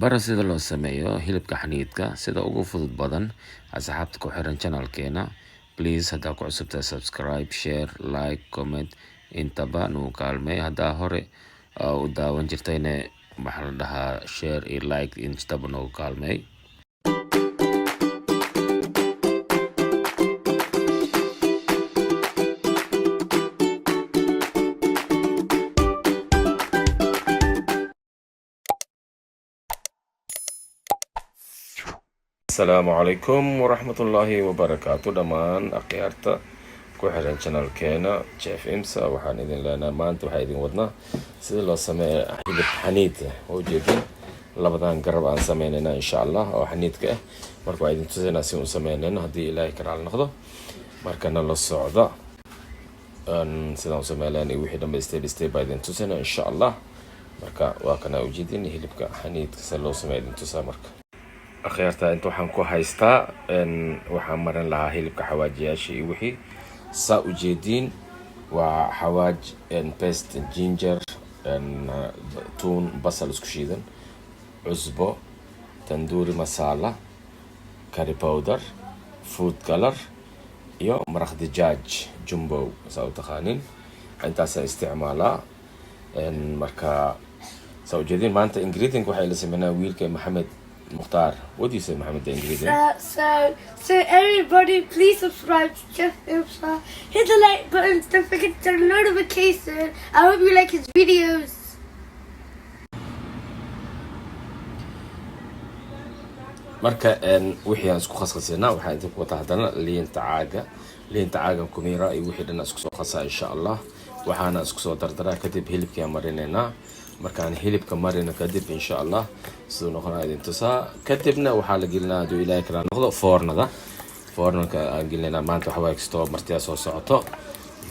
bara sida loo sameeyo hilibka xaniidka sida ugu fudud badan. Asxaabta ku xiran channelkeena, please haddaa ku cusubtahay subscribe, share, like, comment intaba nuu kaalmay. Haddaa hore u daawan jirtayna maxaa la dhahaa share iyo like intaba nuu kaalmay. السلام عليكم ورحمة الله وبركاته. دمان أخيارتا كوحران channel كينا شيف إمسا وحان إذن لنا مانت وحا إذن ودنا سيد الله سمي حيلب حنيد وجيدين لابدان قرب عن سميننا إن شاء الله أو حنيد كه مركو إذن تزينا سيون سميننا هدي إلهي كرال نخضو مركنا الله السعودة سيدنا سميلاني وحيدا بيستي بايدين تزينا إن شاء الله مركا واكنا وجيدين هيلبك حنيد سيد الله سمي إذن تزينا مركا أخيرتا أنتو حنكو هايستا وحمرن لها هيلبك حواجياشي وحي سا وجيدين وحواج بيست جينجر تون بصل اسكشيدن عزبو تندوري مسالة كاري باودر فود كالر يو مرخ دجاج جumbo ساو تخانين انتا سا استعمالا مركا سا وجيدين ما انت ingredient وحي لسمنا ويلكي محمد Mukhtar, what do you say, Mohammed, the ingredient? So everybody, please subscribe to Chef Imsa. Hit the like button, don't forget to turn notification. I hope you like his videos. marka wixii aan isku khaskhasina waxaan idinku wada hadana liinta caaga kumira iyo wixii dhan isku soo khasa insha Allah waxaana isku soo dardaraa kadib hilibkii aan marinayna markaan hilibka marina kadib insha Allah sidoo noqonaa idin tusaa kadibna waxaa la gelinaa haduu ilaahay kala noqdo foornada aan gelinaa maanta waxa way kastoo martiya soo socoto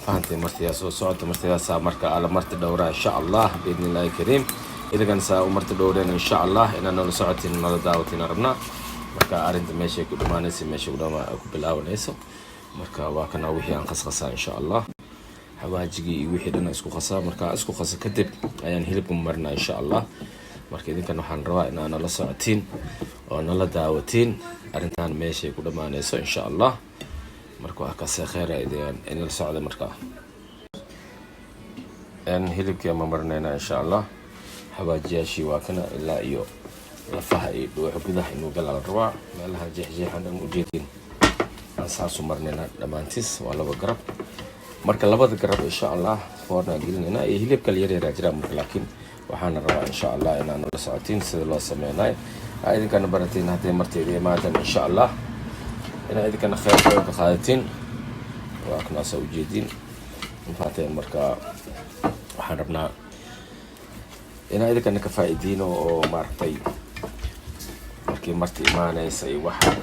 fahantii martiya soo socoto martidaas marka ala marti dhowra insha Allah biidnillaahi kariim idagan saa u marti dhowreen insha Allah inaan nala socotin nala daawatin rabna marka arinta meesha ku dhamaanaysa meesha ku bilaabanayso marka waa kana wixii aan khaskhasa insha Allah حواجي وحيد أنا أسكو خسا مركا أسكو خسا كدب أيان هيلبكم مرنا إن شاء الله مركا إذن كانوا حنروا إن أنا لساعتين وأنا لدعوتين أرنتان ماشي كل ما نسوا إن شاء الله مركا أكاسي خير إذن إن السعودة مركا إن هيلبك يا مرنا إن شاء الله حواجي شيء واكنا إلا إيو لفها إيدو وحبيده إنه قال على الرواع ما لها جيح عند الموجودين أنساسو مرنا لمانتيس ولا بقرب marka labada garab insha Allah foorna gelinayna iyo hilibka yar jira marka laakiin waxaan rabaa insha Allah inaan la socotiin sida loo sameeyo idinkan baratiin hadii martida maadan insha Allah ina idinkan khayr ka qaadatiin waa kana soo jeedin infaatay marka waxaan rabnaa ina idinkan ka faa'iideeno oo martay markii marti imaanaysa waxa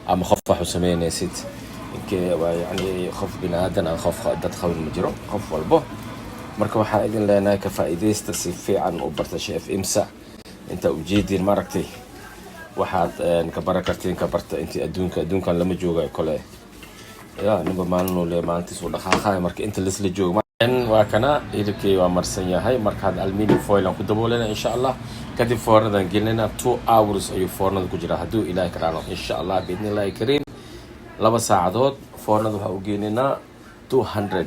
ama qof wax sameynaysid يعني خوف بني آدم أو خوف دad خوف مجرو خوف والبو marka waxa idin leenahay ka faa'iideysta si fiican u barta chef imsa inta u jeedin maragtay waxaad ka barakartiin ka barta intii adduunkan lama jooga kale ninba maalin oo leeyaantii soo dhaqaaqay marka inta la joogo waa kana hilibkii waa marsan yahay marka had aluminium foil aan ku daboolana insha Allah kadib foornadan gelinayna 2 hours ayuu foornada ku jira haduu ilaahay ka raano insha Allah biidnillaahi kariim laba saacadood foornada waxa uu geeninaa 200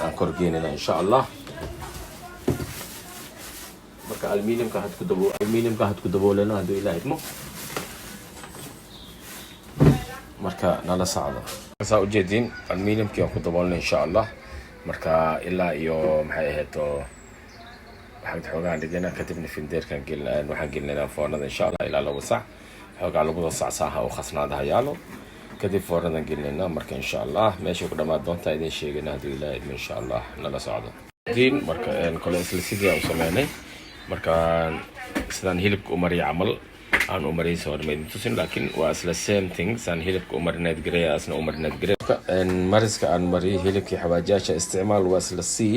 aan kor geeninaa insha Allah marka aluminiumka had ku daboolana haduu ilaahay idmo marka nala saacada saa u jeedin aluminiumki aan ku daboolana insha Allah marka ilaa iyo maxay ahayd waxaan xoogaa dhigana kadibna findeerkan gelinaa waxaan gelinaa foornada insha Allah ilaa laba saac xoogaa lagu saacaha oo khasnaadaha yaalo kadib foornadan gelinayna marka insha Allah meesha ku dhamaad doonta idin sheegana hadii ilaahay insha Allah nala socdo diin marka kale isla sidii aan sameeynay marka sidaan hilibka u mariyo amal aan u mariyo soo dhameeyay tusin laakiin waa isla same thing san hilibka u marinaad gareey asna u marinaad gareey mariska aan mariyo hilibkii xawaajaasha isticmaal waa isla si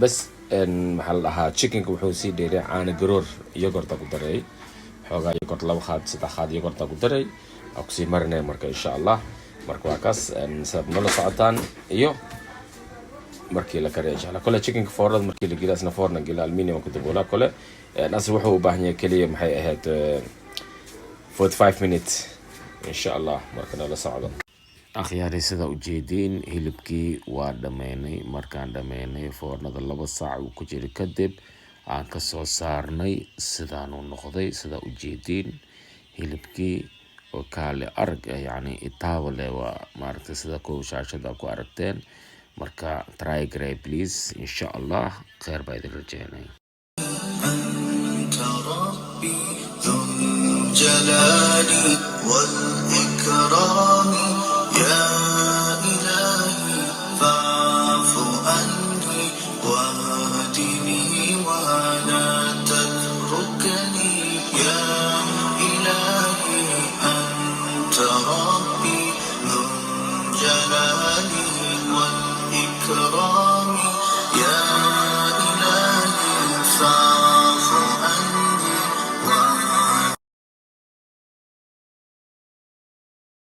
bas maxal lahaa chicken wuxuu si dheeray caana garoor yogurt ku daray xoogaa yogurt laba qaad saddex qaad yogurt ku daray أقسم مرنا مركا إن شاء الله مركا كاس نسب نلا ساعتان إيو markii la kariyo insha Allah kole chicken foornada markii la geliyo asna foorna geliyo aluminium ku daboolaa kole naas wuxuu u baahan yahay kaliya maxay ahayd 45 minutes insha Allah markana la socdo akhyaari sida u jeedin hilibkii waa dhameynay markaan dhameynay foornada 2 saac uu ku jiray kadib aan ka soo saarnay sidaan uu noqday sida u jeedin hilibkii oo kale arag yani itaawale waa maaragtay sida koow shaashada ku aragteen marka try gray please insha Allah khair baa idin rajaynay jalali wal ikram